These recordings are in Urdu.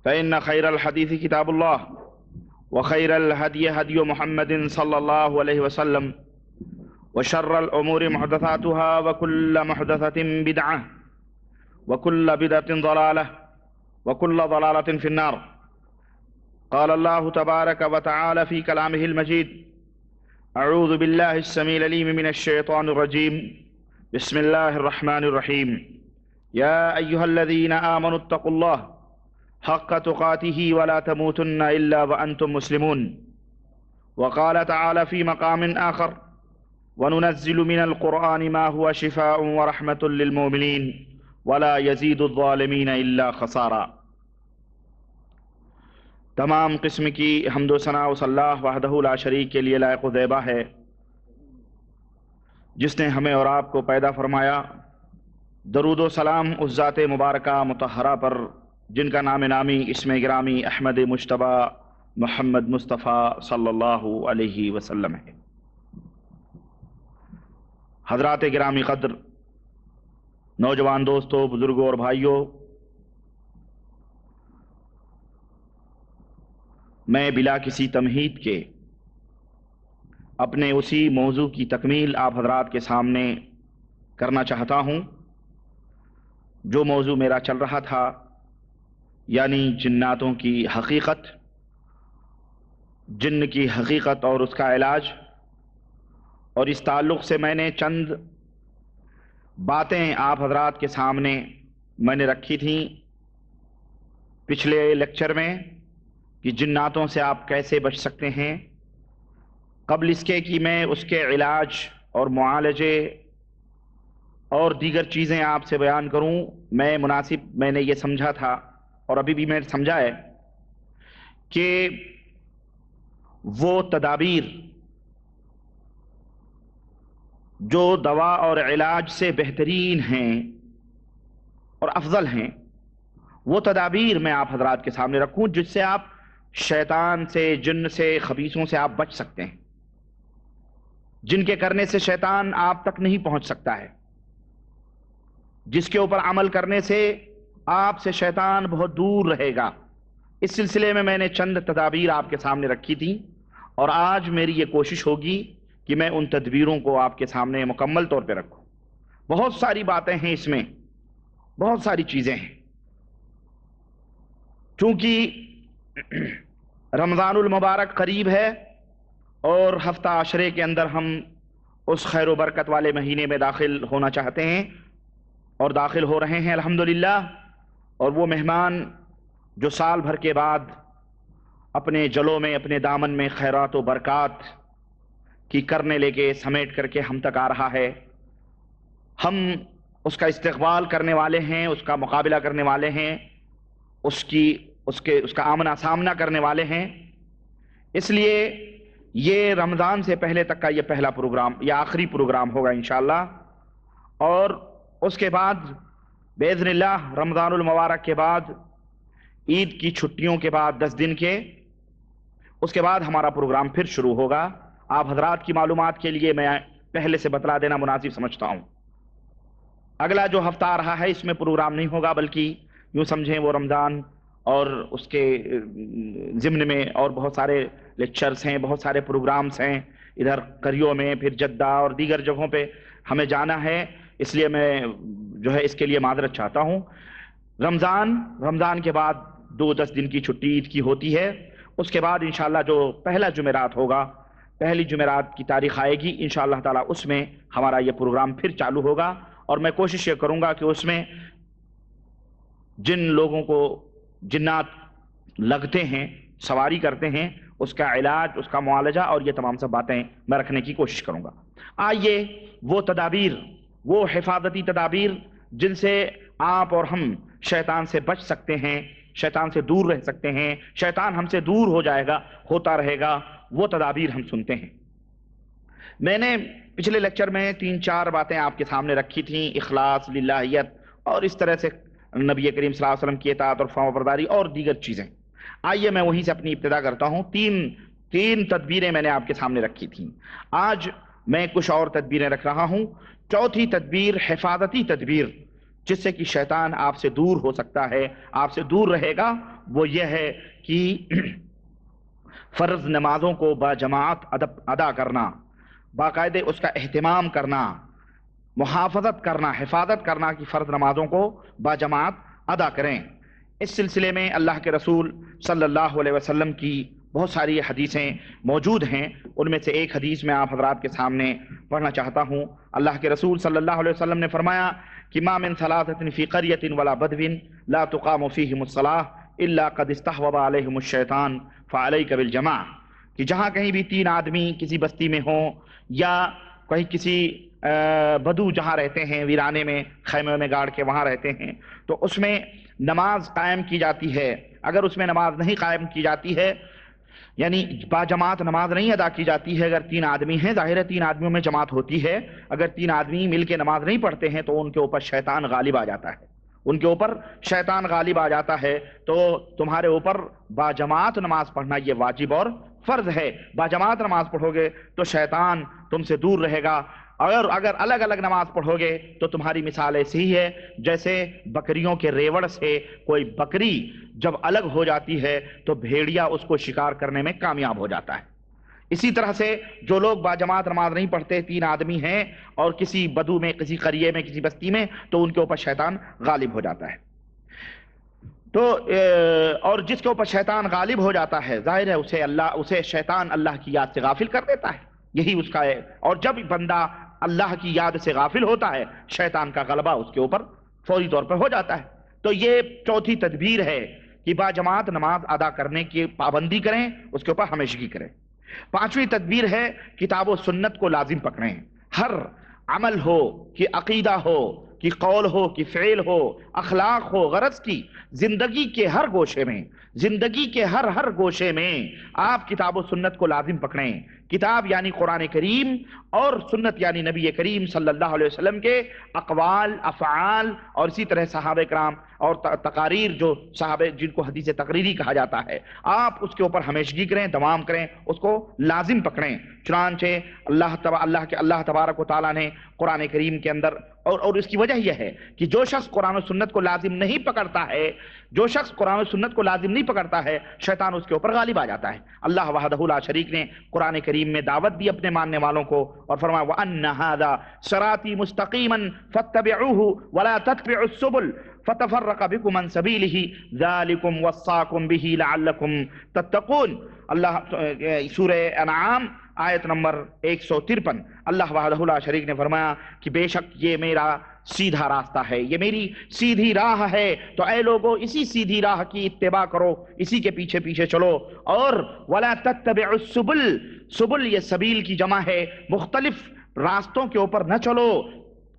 فإن خير الحديث كتاب الله وخير الهدي هدي محمد صلى الله عليه وسلم وشر الأمور محدثاتها وكل محدثة بدعة وكل بدعة ضلالة وكل ضلالة في النار. قال الله تبارك وتعالى في كلامه المجيد: أعوذ بالله السميع العليم من الشيطان الرجيم. بسم الله الرحمن الرحيم. يا أيها الذين آمنوا اتقوا الله حق تقاته ولا تموتن إلا وأنتم مسلمون. وقال تعالى في مقام آخر: وننزل من القرآن ما هو شفاء ورحمة للمؤمنين ولا يزيد الظالمين إلا خسارا. تمام قسم کی حمد و ثنا و اللہ وحدہ لا شریک کے لیے لائق و زیبا ہے، جس نے ہمیں اور آپ کو پیدا فرمایا۔ درود و سلام اس ذات مبارکہ مطہرہ پر جن کا نام نامی اسم گرامی احمد مجتبی محمد مصطفیٰ صلی اللہ علیہ وسلم ہے۔ حضرات گرامی قدر، نوجوان دوستوں، بزرگوں اور بھائیوں، میں بلا کسی تمہید کے اپنے اسی موضوع کی تکمیل آپ حضرات کے سامنے کرنا چاہتا ہوں جو موضوع میرا چل رہا تھا، یعنی جناتوں کی حقیقت، جن کی حقیقت اور اس کا علاج۔ اور اس تعلق سے میں نے چند باتیں آپ حضرات کے سامنے میں نے رکھی تھیں پچھلے لیکچر میں کہ جناتوں سے آپ کیسے بچ سکتے ہیں۔ قبل اس کے کہ میں اس کے علاج اور معالجے اور دیگر چیزیں آپ سے بیان کروں، میں نے یہ سمجھا تھا اور ابھی بھی میں نے سمجھا ہے کہ وہ تدابیر جو دوا اور علاج سے بہترین ہیں اور افضل ہیں، وہ تدابیر میں آپ حضرات کے سامنے رکھوں جس سے آپ شیطان سے، جن سے، خبیثوں سے آپ بچ سکتے ہیں، جن کے کرنے سے شیطان آپ تک نہیں پہنچ سکتا ہے، جس کے اوپر عمل کرنے سے آپ سے شیطان بہت دور رہے گا۔ اس سلسلے میں نے چند تدابیر آپ کے سامنے رکھی تھی اور آج میری یہ کوشش ہوگی کہ میں ان تدبیروں کو آپ کے سامنے مکمل طور پہ رکھوں۔ بہت ساری باتیں ہیں اس میں، بہت ساری چیزیں ہیں، چونکہ رمضان المبارک قریب ہے اور ہفتہ عشرے کے اندر ہم اس خیر و برکت والے مہینے میں داخل ہونا چاہتے ہیں اور داخل ہو رہے ہیں الحمدللہ۔ اور وہ مہمان جو سال بھر کے بعد اپنے جلوں میں، اپنے دامن میں خیرات و برکات کی کرنے لے کے سمیٹ کر کے ہم تک آ رہا ہے، ہم اس کا استقبال کرنے والے ہیں، اس کا مقابلہ کرنے والے ہیں، اس کا آمنا سامنا کرنے والے ہیں۔ اس لیے یہ رمضان سے پہلے تک کا یہ پہلا پروگرام یا آخری پروگرام ہوگا انشاءاللہ، اور اس کے بعد باذن اللہ رمضان المبارک کے بعد، عید کی چھٹیوں کے بعد 10 دن کے، اس کے بعد ہمارا پروگرام پھر شروع ہوگا۔ آپ حضرات کی معلومات کے لیے میں پہلے سے بتلا دینا مناسب سمجھتا ہوں۔ اگلا جو ہفتہ آ رہا ہے اس میں پروگرام نہیں ہوگا، بلکہ یوں سمجھیں وہ رمضان اور اس کے ضمن میں اور بہت سارے لیکچرز ہیں، بہت سارے پروگرامز ہیں، ادھر کریوں میں، پھر جدہ اور دیگر جگہوں پہ ہمیں جانا ہے، اس لیے میں جو ہے اس کے لیے معذرت چاہتا ہوں۔ رمضان کے بعد 10 دن کی چھٹی عید کی ہوتی ہے، اس کے بعد انشاءاللہ جو پہلا جمعرات ہوگا، پہلی جمعرات کی تاریخ آئے گی انشاءاللہ تعالی، اس میں ہمارا یہ پروگرام پھر چالو ہوگا، اور میں کوشش یہ کروں گا کہ اس میں جن لوگوں کو جنات لگتے ہیں، سواری کرتے ہیں، اس کا علاج، اس کا معالجہ اور یہ تمام سب باتیں میں رکھنے کی کوشش کروں گا۔ آئیے وہ تدابیر، وہ حفاظتی تدابیر جن سے آپ اور ہم شیطان سے بچ سکتے ہیں، شیطان سے دور رہ سکتے ہیں، شیطان ہم سے دور ہو جائے گا، ہوتا رہے گا، وہ تدابیر ہم سنتے ہیں۔ میں نے پچھلے لیکچر میں 3-4 باتیں آپ کے سامنے رکھی تھیں، اخلاص، للہیت اور اس طرح سے نبی کریم صلی اللہ علیہ وسلم کی اطاعت اور فرمانبرداری اور دیگر چیزیں۔ آئیے میں وہیں سے اپنی ابتدا کرتا ہوں۔ تین تدبیریں میں نے آپ کے سامنے رکھی تھیں، آج میں کچھ اور تدبیریں رکھ رہا ہوں۔ چوتھی تدبیر حفاظتی تدبیر، جس سے کہ شیطان آپ سے دور ہو سکتا ہے، آپ سے دور رہے گا، وہ یہ ہے کہ فرض نمازوں کو باجماعت ادا کرنا، باقاعدے اس کا اہتمام کرنا، محافظت کرنا، حفاظت کرنا کہ فرض نمازوں کو باجماعت ادا کریں۔ اس سلسلے میں اللہ کے رسول صلی اللہ علیہ وسلم کی بہت ساری حدیثیں موجود ہیں۔ ان میں سے ایک حدیث میں آپ حضرات کے سامنے پڑھنا چاہتا ہوں۔ اللہ کے رسول صلی اللہ علیہ وسلم نے فرمایا کہ ما من ثلاثۃ فی قریۃ ولا بدو لا تقام فیہم الصلاۃ الا قد استحوذ علیہم الشیطان فعلیک بالجماعۃ، کہ جہاں کہیں بھی تین آدمی کسی بستی میں ہوں یا کہیں کسی بدو جہاں رہتے ہیں، ویرانے میں خیمے میں گاڑ کے وہاں رہتے ہیں، تو اس میں نماز قائم کی جاتی ہے۔ اگر اس میں نماز نہیں قائم کی جاتی ہے، یعنی باجماعت نماز نہیں ادا کی جاتی ہے، اگر تین آدمی ہیں، ظاہر ہے تین آدمیوں میں جماعت ہوتی ہے، اگر تین آدمی مل کے نماز نہیں پڑھتے ہیں تو ان کے اوپر شیطان غالب آ جاتا ہے، ان کے اوپر شیطان غالب آ جاتا ہے۔ تو تمہارے اوپر باجماعت نماز پڑھنا یہ واجب اور فرض ہے۔ باجماعت نماز پڑھو گے تو شیطان تم سے دور رہے گا، اور اگر الگ الگ نماز پڑھو گے تو تمہاری مثال ایسی ہی ہے جیسے بکریوں کے ریوڑ سے کوئی بکری جب الگ ہو جاتی ہے تو بھیڑیا اس کو شکار کرنے میں کامیاب ہو جاتا ہے۔ اسی طرح سے جو لوگ باجماعت نماز نہیں پڑھتے، تین آدمی ہیں اور کسی بدو میں، کسی قریے میں، کسی بستی میں، تو ان کے اوپر شیطان غالب ہو جاتا ہے۔ تو اور جس کے اوپر شیطان غالب ہو جاتا ہے، ظاہر ہے اسے شیطان اللہ کی یاد سے غافل کر دیتا ہے، یہی اس کا ہے۔ اور جب بندہ اللہ کی یاد سے غافل ہوتا ہے، شیطان کا غلبہ اس کے اوپر فوری طور پر ہو جاتا ہے۔ تو یہ چوتھی تدبیر ہے کہ باجماعت نماز ادا کرنے کی پابندی کریں، اس کے اوپر ہمیشگی کریں۔ پانچویں تدبیر ہے کتاب و سنت کو لازم پکڑیں۔ ہر عمل ہو، کہ عقیدہ ہو، کہ قول ہو، کہ فعل ہو، اخلاق ہو، غرض کی زندگی کے ہر گوشے میں، زندگی کے ہر گوشے میں آپ کتاب و سنت کو لازم پکڑیں۔ کتاب یعنی قرآن کریم، اور سنت یعنی نبی کریم صلی اللہ علیہ وسلم کے اقوال، افعال، اور اسی طرح صحابہ کرام اور تقاریر، جو صحابہ جن کو حدیث تقریری کہا جاتا ہے، آپ اس کے اوپر ہمیشگی کریں، دوام کریں، اس کو لازم پکڑیں۔ چنانچہ اللہ تبارک و تعالیٰ نے قرآن کریم کے اندر، اور اس کی وجہ یہ ہے کہ جو شخص قرآن و سنت کو لازم نہیں پکڑتا ہے، جو شخص قرآن و سنت کو لازم نہیں پکڑتا ہے، شیطان اس کے اوپر غالب آ جاتا ہے۔ اللہ وحدہ لا شریک نے قرآن کریم میں دعوت دی اپنے ماننے والوں کو، اور فرمایا وَأَنَّ هَذَا صِرَاطِي مُسْتَقِيمًا فَاتَّبِعُوهُ وَلَا تَتَّبِعُوا السُّبُلَ فَتَفَرَّقَ بِكُمْ عَنْ سَبِيلِهِ ذَلِكُمْ وَصَّاكُمْ بِهِ لَعَلَّكُمْ تَتَّقُونَ۔ اللہ سورہ انعام آیت نمبر 153، اللہ وحدہ لا شریک نے فرمایا کہ بے شک یہ میرا سیدھا راستہ ہے، یہ میری سیدھی راہ ہے، تو اے لوگو اسی سیدھی راہ کی اتباع کرو، اسی کے پیچھے پیچھے چلو۔ اور وَلَا تَتَّبِعُوا السُّبُلَ، سبل یہ سبیل کی جمع ہے، مختلف راستوں کے اوپر نہ چلو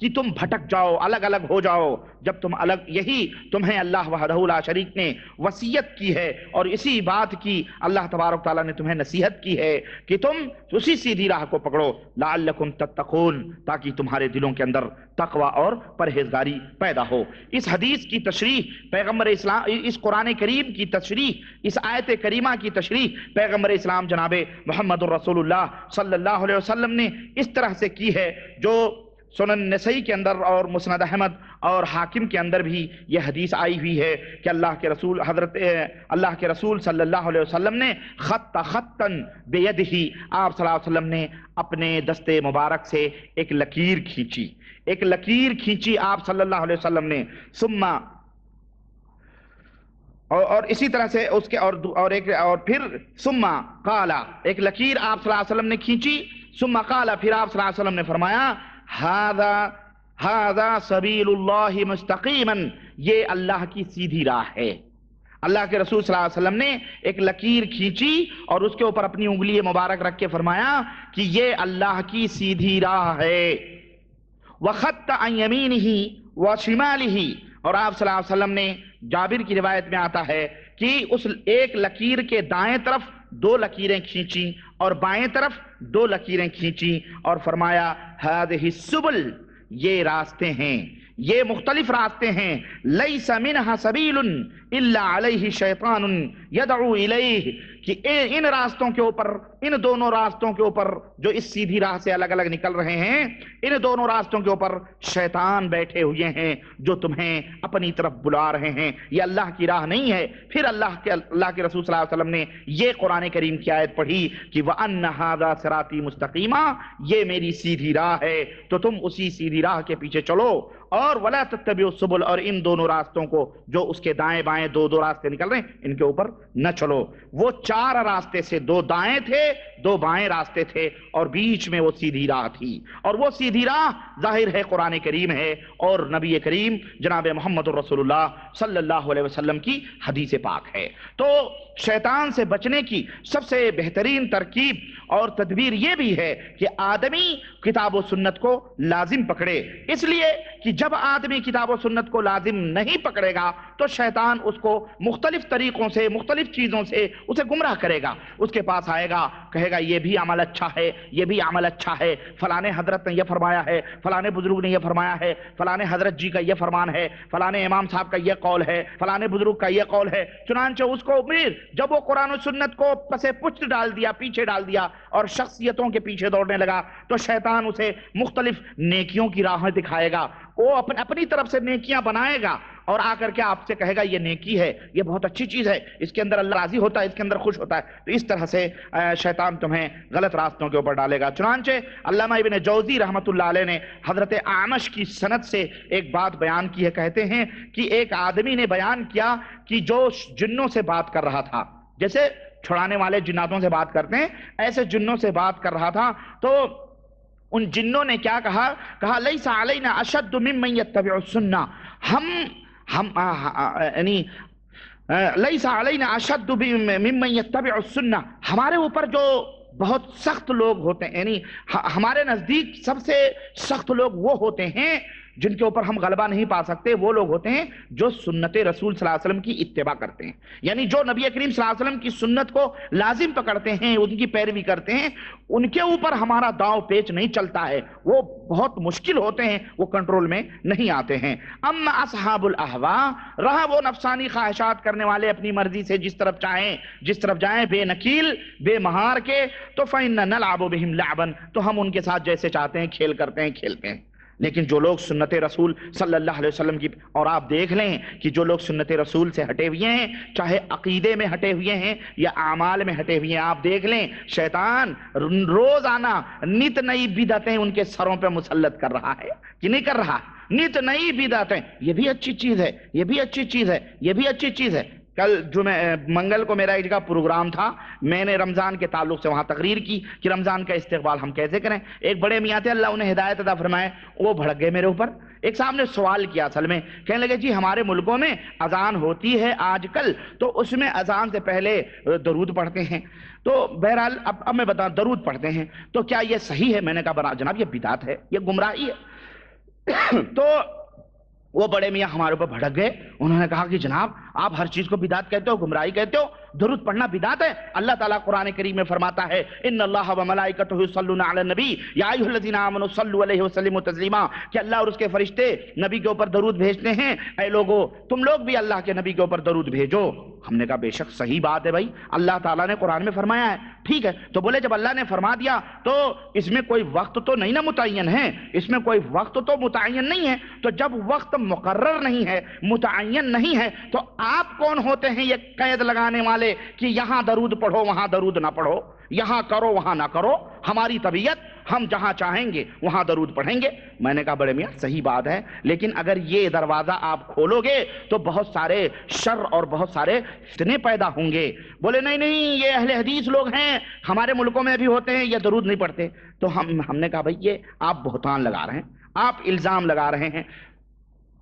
کہ تم بھٹک جاؤ، الگ الگ ہو جاؤ۔ جب تم الگ، یہی تمہیں اللہ وحدہ لا شریک نے وصیت کی ہے، اور اسی بات کی اللہ تبارک تعالیٰ نے تمہیں نصیحت کی ہے کہ تم اسی سیدھی راہ کو پکڑو، لعلکم تتقون، تاکہ تمہارے دلوں کے اندر تقوی اور پرہیزگاری پیدا ہو۔ اس حدیث کی تشریح پیغمبر اسلام، اس قرآن کریم کی تشریح، اس آیت کریمہ کی تشریح پیغمبر اسلام جناب محمد الرسول اللہ صلی اللہ علیہ وسلم نے اس طرح سے کی ہے، جو سنن نسائی کے اندر اور مسند احمد اور حاکم کے اندر بھی یہ حدیث آئی ہوئی ہے کہ اللہ کے رسول صلی اللہ علیہ وسلم نے خطاً بیدہ، آپ صلی اللہ علیہ وسلم نے اپنے دست مبارک سے ایک لکیر کھینچی آپ صلی اللہ علیہ وسلم نے، ثم اور اسی طرح سے اس کے اور پھر ثم قال، ایک لکیر آپ صلی اللہ علیہ وسلم نے کھینچی، ثم قال، پھر آپ صلی اللہ علیہ وسلم نے فرمایا هذا سبیل اللہ مستقیما، یہ اللہ کی سیدھی راہ ہے۔ اللہ کے رسول صلی اللہ علیہ وسلم نے ایک لکیر کھینچی اور اس کے اوپر اپنی انگلی مبارک رکھ کے فرمایا کہ یہ اللہ کی سیدھی راہ ہے۔ وخط عن یمینہ وشمالہ، اور آپ صلی اللہ علیہ وسلم نے، جابر کی روایت میں آتا ہے کہ اس ایک لکیر کے دائیں طرف دو لکیریں کھینچیں اور بائیں طرف دو لکیریں کھینچیں، اور فرمایا ہذہ السبل، یہ راستے ہیں، یہ مختلف راستے ہیں، لیس منہا سبیل الا علیہ شیطان یدعو الیہ، کہ ان راستوں کے اوپر، ان دونوں راستوں کے اوپر جو اس سیدھی راہ سے الگ الگ نکل رہے ہیں، ان دونوں راستوں کے اوپر شیطان بیٹھے ہوئے ہیں جو تمہیں اپنی طرف بلا رہے ہیں، یہ اللہ کی راہ نہیں ہے۔ پھر اللہ کے رسول صلی اللہ علیہ وسلم نے یہ قرآن کریم کی آیت پڑھی کہ وَأَنَّ هَذَا صِرَاطِي مُسْتَقِيمًا، یہ میری سیدھی راہ ہے تو تم اسی سیدھی راہ کے پیچھے چلو، اور وَلَا تَتَّبِعُوا السُّبُلَ، اور ان دونوں راستوں کو جو اس کے دائیں بائیں دو راستے نکل رہے ہیں ان کے اوپر نہ چلو۔ وہ 4 راستے سے 2 دائیں تھے 2 بائیں راستے تھے اور بیچ میں وہ سیدھی راہ تھی، اور وہ سیدھی راہ ظاہر ہے قرآن کریم ہے اور نبی کریم جناب محمد رسول اللہ صلی اللہ علیہ وسلم کی حدیث پاک ہے۔ تو شیطان سے بچنے کی سب سے بہترین ترکیب اور تدبیر یہ بھی ہے کہ آدمی کتاب و سنت کو لازم پکڑے، اس لیے کہ جب آدمی کتاب و سنت کو لازم نہیں پکڑے گا تو شیطان اس کو مختلف طریقوں سے، مختلف چیزوں سے اسے گمراہ کرے گا۔ اس کے پاس آئے گا، کہے گا یہ بھی عمل اچھا ہے، یہ بھی عمل اچھا ہے، فلانے حضرت نے یہ فرمایا ہے، فلانے بزرگ نے یہ فرمایا ہے، فلانے حضرت جی کا یہ فرمان ہے، فلانے امام صاحب کا یہ قول ہے، فلانے بزرگ کا یہ قول ہے۔ چنانچہ اس کو جب وہ قرآن و سنت کو پسے پشت ڈال دیا، پیچھے ڈال دیا اور شخصیتوں کے پیچھے دوڑنے لگا، تو شیطان اسے مختلف نیکیوں کی راہیں دکھائے گا، وہ اپنی طرف سے نیکیاں بنائے گا اور آ کر کے آپ سے کہے گا یہ نیکی ہے، یہ بہت اچھی چیز ہے، اس کے اندر اللہ راضی ہوتا ہے، اس کے اندر خوش ہوتا ہے۔ تو اس طرح سے شیطان تمہیں غلط راستوں کے اوپر ڈالے گا۔ چنانچہ علامہ ابن جوزی رحمۃ اللہ علیہ نے حضرت اعمش کی سند سے ایک بات بیان کی ہے، کہتے ہیں کہ ایک آدمی نے بیان کیا کہ جو جنوں سے بات کر رہا تھا، جیسے چھڑانے والے جناتوں سے بات کرتے ہیں، ایسے جنوں سے بات کر رہا تھا، تو ان جنوں نے کیا کہا لیس علینا اشد ممن یتبع السنہ، یعنی لیس علینا اشد ممن یتبع السنہ، ہمارے اوپر جو بہت سخت لوگ ہوتے ہیں، یعنی ہمارے نزدیک سب سے سخت لوگ وہ ہوتے ہیں جن کے اوپر ہم غلبہ نہیں پا سکتے، وہ لوگ ہوتے ہیں جو سنت رسول صلی اللہ علیہ وسلم کی اتباع کرتے ہیں، یعنی جو نبی کریم صلی اللہ علیہ وسلم کی سنت کو لازم پکڑتے ہیں، ان کی پیروی کرتے ہیں، ان کے اوپر ہمارا داؤ پیچ نہیں چلتا ہے، وہ بہت مشکل ہوتے ہیں، وہ کنٹرول میں نہیں آتے ہیں۔ اما اصحاب الاہواء، رہا وہ نفسانی خواہشات کرنے والے اپنی مرضی سے جس طرف چاہیں جس طرف جائیں، بے نکیل بے مہار کے، تو فإننا نلعب بهم لعبا، تو ہم ان کے ساتھ جیسے چاہتے ہیں کھیل کرتے ہیں، کھیلتے ہیں۔ لیکن جو لوگ سنت رسول صلی اللہ علیہ وسلم کی، اور آپ دیکھ لیں کہ جو لوگ سنت رسول سے ہٹے ہوئے ہیں، چاہے عقیدے میں ہٹے ہوئے ہیں یا اعمال میں ہٹے ہوئے ہیں، آپ دیکھ لیں شیطان روزانہ نت نئی بدعتیں ان کے سروں پہ مسلط کر رہا ہے کہ نہیں کر رہا؟ نت نئی بدعتیں، یہ بھی اچھی چیز ہے، یہ بھی اچھی چیز ہے، یہ بھی اچھی چیز ہے۔ کل منگل کو میرا ایک جگہ پروگرام تھا، میں نے رمضان کے تعلق سے وہاں تقریر کی کہ رمضان کا استقبال ہم کیسے کریں۔ ایک بڑے میاں تھے، اللہ انہیں ہدایت عطا فرمائے، وہ بھڑک گئے میرے اوپر۔ ایک صاحب نے سوال کیا، اصل میں کہنے لگے جی ہمارے ملکوں میں اذان ہوتی ہے آج کل، تو اس میں اذان سے پہلے درود پڑھتے ہیں، تو بہرحال اب میں بتاؤں درود پڑھتے ہیں تو کیا یہ صحیح ہے؟ میں نے کہا جناب یہ بدعت ہے، یہ گمراہی ہے۔ تو وہ بڑے میاں ہمارے اوپر بھڑک گئے، انہوں نے کہا کہ جناب آپ ہر چیز کو بدعت کہتے ہو، گمراہی کہتے ہو، درود پڑھنا بدعت ہے۔ اللہ تعالیٰ قرآن کریم میں فرماتا ہے ان اللہ وملائکتہ یصلون علی النبی یا ایھا الذین آمنوا صلوا علیہ وسلموا تسلیما، کہ اللہ اور اس کے فرشتے نبی کے اوپر درود بھیجتے ہیں، اے لوگو تم لوگ بھی اللہ کے نبی کے اوپر درود بھیجو۔ ہم نے کہا بے شک صحیح بات ہے بھائی، اللہ تعالیٰ نے قرآن میں فرمایا ہے، ٹھیک ہے۔ تو بولے جب اللہ نے فرما دیا تو اس میں کوئی وقت تو نہیں نا متعین ہے، اس میں کوئی وقت تو متعین نہیں ہے، تو جب وقت مقرر نہیں ہے، متعین نہیں ہے، تو آپ کون ہوتے ہیں یہ قید لگانے والے کہ یہاں درود پڑھو وہاں درود نہ پڑھو، یہاں کرو وہاں نہ کرو؟ ہماری طبیعت، ہم جہاں چاہیں گے وہاں درود پڑھیں گے۔ میں نے کہا بڑے میاں صحیح بات ہے، لیکن اگر یہ دروازہ آپ کھولو گے تو بہت سارے شر اور بہت سارے فتنے پیدا ہوں گے۔ بولے نہیں نہیں یہ اہل حدیث لوگ ہیں، ہمارے ملکوں میں بھی ہوتے ہیں، یہ درود نہیں پڑھتے۔ تو ہم نے کہا بھائی یہ آپ بہتان لگا رہے ہیں، آپ الزام لگا رہے ہیں۔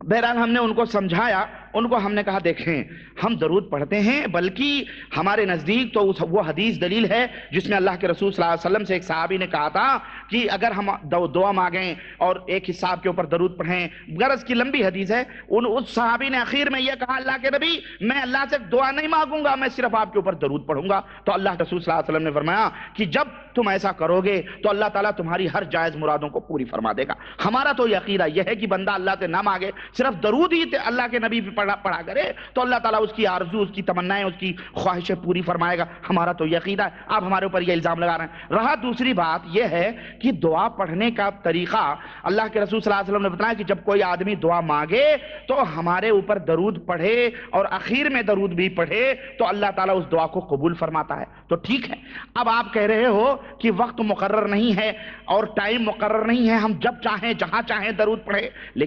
بہرحال ہم نے ان کو سمجھایا ان کو ہم نے کہا دیکھیں ہم درود پڑھتے ہیں، بلکہ ہمارے نزدیک تو وہ حدیث دلیل ہے جس میں اللہ کے رسول صلی اللہ علیہ وسلم سے ایک صحابی نے کہا تھا کہ اگر ہم دعا مانگیں اور ایک حصہ آپ کے اوپر درود پڑھیں، غرض کی لمبی حدیث ہے، اس صحابی نے اخیر میں یہ کہا اللہ کے نبی میں اللہ سے دعا نہیں مانگوں گا، میں صرف آپ کے اوپر درود پڑھوں گا۔ تو اللہ رسول صلی اللہ علیہ وسلم نے فرمایا کہ جب تم ایسا کرو گے تو اللہ تعالیٰ تمہاری ہر جائز مرادوں کو پوری فرما دے گا۔ ہمارا تو یہ عقیدہ یہ ہے کہ بندہ اللہ سے نہ مانگے، صرف درود ہی اللہ کے نبی پہ پڑھا کرے تو اللہ تعالیٰ اس کی آرزو، اس کی تمنائیں، اس کی خواہشیں پوری فرمائے گا۔ ہمارا تو یہ عقیدہ ہے، آپ ہمارے اوپر یہ الزام لگا رہے ہیں۔ رہا دوسری بات یہ ہے کہ دعا پڑھنے کا طریقہ اللہ کے رسول صلی اللہ علیہ وسلم نے بتایا کہ جب کوئی آدمی دعا مانگے تو ہمارے اوپر درود پڑھے اور اخیر میں درود بھی پڑھے تو اللہ تعالیٰ اس دعا کو قبول فرماتا ہے۔ تو ٹھیک ہے، اب آپ کہہ رہے ہو کہ وقت مقرر نہیں ہے اور ٹائم مقرر نہیں ہے، ہم جب چاہیں جہاں چاہیں درود پڑھیں، لیکن